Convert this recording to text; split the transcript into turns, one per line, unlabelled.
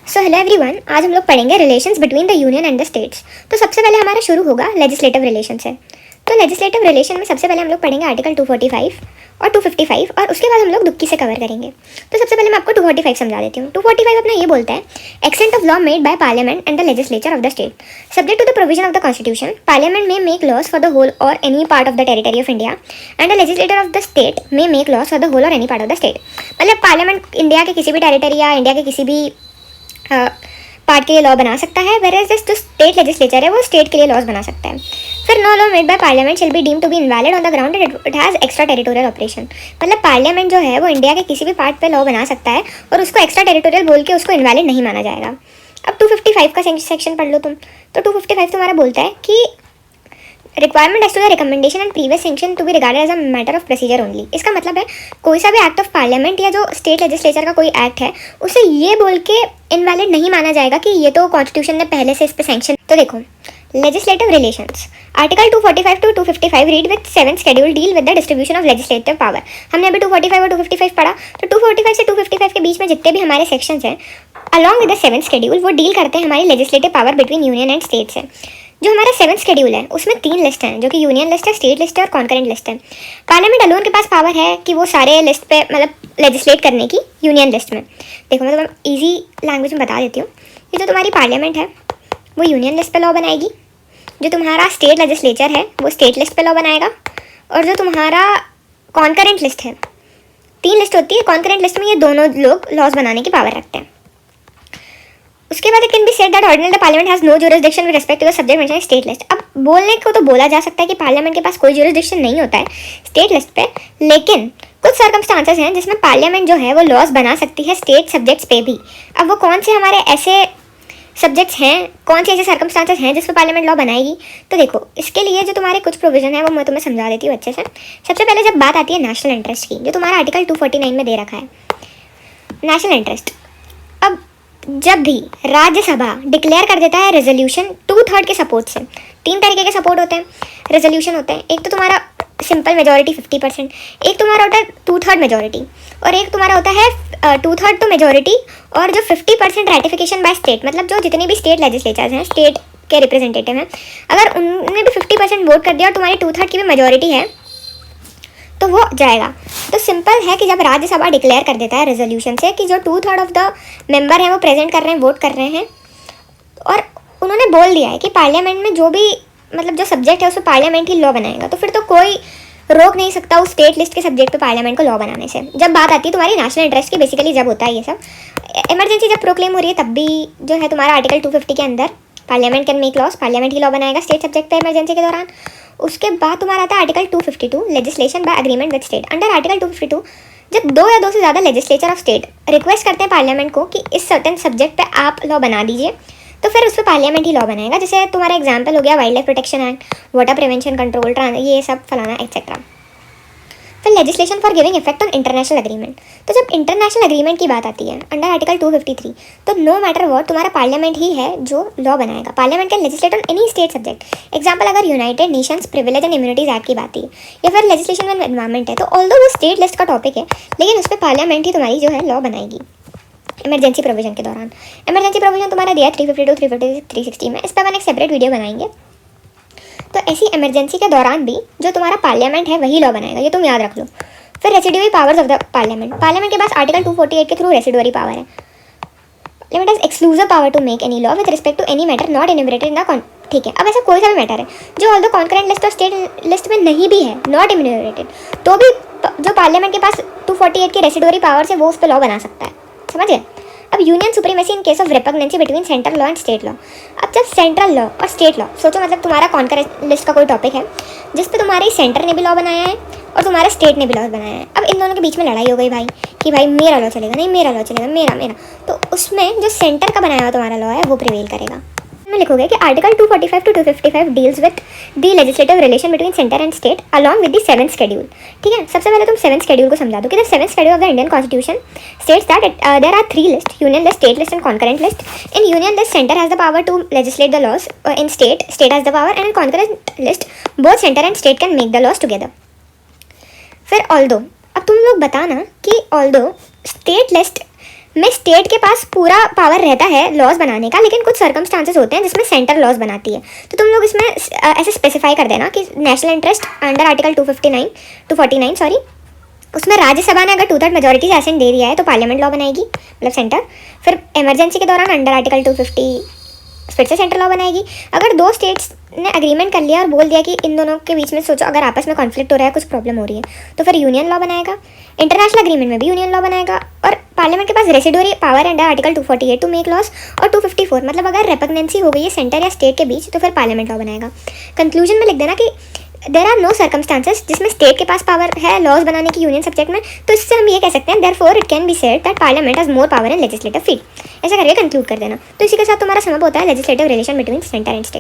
So hello everyone, आज हम लोग पढ़ेंगे relations between the union and the states. तो सबसे पहले हमारा शुरू होगा लेजिस्लेटिव रिलेशन से। तो लेजिस्लेटिव रिलेशन में सबसे पहले हम लोग पढ़ेंगे आर्टिकल 245 और 255 और उसके बाद हम लोग दुक्की से कवर करेंगे। तो सबसे पहले मैं आपको 245 समझा देती हूँ। 245 अपना ये बोलता है, extent of law made by parliament and the legislature of the state subject to the provision of the constitution. Parliament may make laws for the whole or any part of the territory of India and the legislator of the state may make laws for the whole or any part of the state. मतलब parliament India के किसी भी territory या India के किसी भी part के लिए लॉ बना सकता है, वेयर एज जो स्टेट लेजिस्लेचर है वो स्टेट के लिए लॉज बना सकता है। फिर no law made by parliament shall be deemed to be invalid on the ground that it has extra territorial operation. मतलब पार्लियामेंट जो है वो इंडिया के किसी भी पार्ट पे लॉ बना सकता है और उसको एक्स्ट्रा टेरिटोरियल बोल के उसको इनवैलिड नहीं माना जाएगा। अब 255 का सेक्शन पढ़ लो तुम। तो 255 तुम्हारा बोलता है कि requirement as to the recommendation and previous sanction to be regarded as a matter of procedure only. इसका मतलब है कोई सा भी एक्ट ऑफ पार्लियामेंट या जो स्टेट लेजिस्लेचर का कोई एक्ट है उसे ये बोल के इनवैलिड नहीं माना जाएगा कि ये तो कॉन्स्टिट्यूशन ने पहले से इस पर सैंक्शन। तो देखो legislative relations, article 245 to 255 read with 7th schedule deal with the distribution of legislative power. हमने अभी 245 और 255 पढ़ा। तो 245 से 255 के बीच में जितने भी हमारे सेक्शंस हैं along with the 7th schedule वो डील करते हैं हमारी legislative power between union and states है। जो हमारा 7th शेड्यूल है उसमें 3 लिस्ट हैं, जो कि यूनियन लिस्ट है, स्टेट लिस्ट है और कॉन्करेंट लिस्ट है। पार्लियामेंट अलोन के पास पावर है कि वो सारे लिस्ट पे मतलब लेजिस्लेट करने की यूनियन लिस्ट में। देखो मैं तुम्हें ईजी लैंग्वेज में बता देती हूँ। ये जो तुम्हारी पार्लियामेंट है वो यूनियन लिस्ट पे लॉ बनाएगी, जो तुम्हारा स्टेट लेजिस्लेचर है वो स्टेट लिस्ट पे लॉ बनाएगा, और जो तुम्हारा कॉन्करेंट लिस्ट है, 3 लिस्ट होती है, कॉन्करेंट लिस्ट में ये दोनों लोग लॉज बनाने की पावर रखते हैं। उसके बाद it can be said that ordinary the parliament has no jurisdiction with respect to the subject mention state list. अब बोलने को तो बोला जा सकता है कि पार्लियामेंट के पास कोई ज्यूरिसडिक्शन नहीं होता है स्टेट लिस्ट पे, लेकिन कुछ सर्कमस्टांसेस हैं जिसमें पार्लियामेंट जो है वो लॉज बना सकती है स्टेट सब्जेक्ट्स पे भी। अब वो कौन से हमारे ऐसे सब्जेक्ट्स हैं, कौन से ऐसे सर्कमस्टांसेस हैं जिस पर पार्लियामेंट लॉ बनाएगी। तो देखो इसके लिए जो तुम्हारे कुछ प्रोविजन है वो मैं तुम्हें समझा देती हूँ अच्छे से। सबसे पहले जब बात आती है नेशनल इंटरेस्ट की, जो तुम्हारा आर्टिकल 249 में दे रखा है नेशनल इंटरेस्ट। अब जब भी राज्यसभा डिक्लेयर कर देता है रेजोल्यूशन 2/3 के सपोर्ट से, 3 तरीके के सपोर्ट होते हैं, रेजोल्यूशन होते हैं। एक तो तुम्हारा सिंपल मेजॉरिटी 50%, एक तुम्हारा होता है 2/3 मेजॉरिटी, और एक तुम्हारा होता है 2/3 तो मेजॉरिटी और जो 50% रेटिफिकेशन बाय स्टेट। मतलब जो जितने भी स्टेट लेजिस्लेचर्स हैं, स्टेट के रिप्रेजेंटेटिव हैं, अगर उन्होंने भी 50% वोट कर दिया और तुम्हारी 2/3 की भी मेजॉरिटी है तो वो जाएगा। तो सिंपल है कि जब राज्यसभा डिक्लेयर कर देता है रेजोल्यूशन से कि जो 2/3 ऑफ द मेंबर हैं वो प्रेजेंट कर रहे हैं, वोट कर रहे हैं, और उन्होंने बोल दिया है कि पार्लियामेंट में जो भी मतलब जो सब्जेक्ट है उस पर पार्लियामेंट ही लॉ बनाएगा, तो फिर तो कोई रोक नहीं सकता उस स्टेट लिस्ट के सब्जेक्ट पे पार्लियामेंट को लॉ बनाने से। जब बात आती है तुम्हारी नेशनल इंटरेस्ट की, बेसिकली जब होता है ये सब इमरजेंसी जब प्रोक्लेम हो रही है तब भी जो है तुम्हारा आर्टिकल 250 के अंदर parliament can make laws, parliament ही लॉ बनाएगा स्टेट सब्जेक्ट पे इमरजेंसी के दौरान। उसके बाद तुम्हारा आता है article 252 legislation by agreement with state. Under article 252 जब 2 या 2 से ज़्यादा लेजिस्लेचर ऑफ स्टेट रिक्वेस्ट करते हैं पार्लियामेंट को कि इस सर्टेन सब्जेक्ट पे आप लॉ बना दीजिए, तो फिर उस पर पार्लियामेंट ही लॉ बनाएगा। जैसे तुम्हारा एग्जाम्पल हो गया wild life protection act, water prevention control, ये सब फलाना एक्सेट्रा। फिर legislation for giving effect on international agreement. तो जब इंटरनेशनल एग्रीमेंट की बात आती है अंडर आर्टिकल 253, तो नो मैटर व्हाट तुम्हारा पार्लियामेंट ही है जो लॉ बनाएगा। Parliament can legislate on any state subject. Example अगर United Nations privilege and immunities act की बात है या फिर लेजिस्लेशन ऑन एनवायरमेंट है, तो ऑल्दो वो स्टेट लिस्ट का टॉपिक है, लेकिन उस पर पार्लियामेंट ही तुम्हारी जो है लॉ बनाएगी इमरजेंसी प्रोविजन के दौरान। इमरजेंसी प्रोविजन तुम्हारा दिया 352, 356, 360 में। इस पर मैंने एक सेपरेट वीडियो बनाएंगे। तो ऐसी इमरजेंसी के दौरान भी जो तुम्हारा पार्लियामेंट है वही लॉ बनाएगा, ये तुम याद रख लो। फिर residuary powers of the parliament. Parliament के पास आर्टिकल 248 के थ्रू रेसिडुअरी पावर है। Parliament has exclusive power to make any law with respect to any matter not enumerated in the ठीक है। अब ऐसा कोई सा भी मैटर है जो ऑल्दो कॉन्करेंट लिस्ट और स्टेट लिस्ट में नहीं भी है, नॉट एन्यूमरेटेड, तो भी जो पार्लियामेंट के पास 248 की रेसिडुअरी पावर से वो उस पर लॉ बना सकता है। समझ गए? अब union supremacy in case of repugnancy between central law and state law. अब जब सेंट्रल लॉ और स्टेट लॉ सोचो, मतलब तुम्हारा कॉन्करेंट लिस्ट का कोई टॉपिक है जिस पे तुम्हारे सेंटर ने भी लॉ बनाया है और तुम्हारे स्टेट ने भी लॉ बनाया है। अब इन दोनों के बीच में लड़ाई हो गई भाई कि भाई मेरा लॉ चलेगा, नहीं मेरा लॉ चलेगा, मेरा। तो उसमें जो सेंटर का बनाया हुआ तुम्हारा लॉ है वो प्रिवेल करेगा। में लिखोगे कि article 245 to 255 deals with the legislative relation between centre and state along with the 7th schedule. ठीक है, सबसे पहले तुम 7th शेड्यूल को समझा दो कि the 7th schedule of the Indian constitution states that there are 3 list, union list, state list and concurrent list. In union list centre has the power to legislate the laws, in state has the power, and in concurrent list both centre and state can make the laws together. फिर although, अब तुम लोग बताना कि although state list में state के पास पूरा पावर रहता है लॉज बनाने का, लेकिन कुछ सर्कमस्टांसेस होते हैं जिसमें सेंटर लॉज बनाती है। तो तुम लोग इसमें ऐसे स्पेसिफाई कर देना कि national interest under article 249 sorry, उसमें राज्यसभा ने अगर 2/3 मेजोरिटी से एसेंट दे दिया है तो पार्लियामेंट लॉ बनाएगी, मतलब सेंटर। फिर इमरजेंसी के दौरान अंडर आर्टिकल 250 फिर से सेंट्रल लॉ बनाएगी। अगर दो स्टेट्स ने एग्रीमेंट कर लिया और बोल दिया कि इन दोनों के बीच में सोचो अगर आपस में कॉन्फ्लिक्ट हो रहा है, कुछ प्रॉब्लम हो रही है, तो फिर यूनियन लॉ बनाएगा। इंटरनेशनल एग्रीमेंट में भी यूनियन लॉ बनाएगा। और पार्लियामेंट के पास residuary power under article 248 to make laws, और 254 मतलब अगर रेपग्नेंसी हो गई है सेंटर या स्टेट के बीच तो फिर पार्लियामेंट लॉ बनाएगा। कंक्लूजन में लिख देना कि देर आर नो सर्कमस्टांसेस जिसमें स्टेट के पास पावर है लॉज बनाने की यूनियन सब्जेक्ट में, तो इससे हम ये कह सकते हैं therefore it can be said that parliament has more power in legislative field. ऐसा करके कंक्लूड कर देना। तो इसी के साथ तुम्हारा समअप होता है legislative relation between centre and state.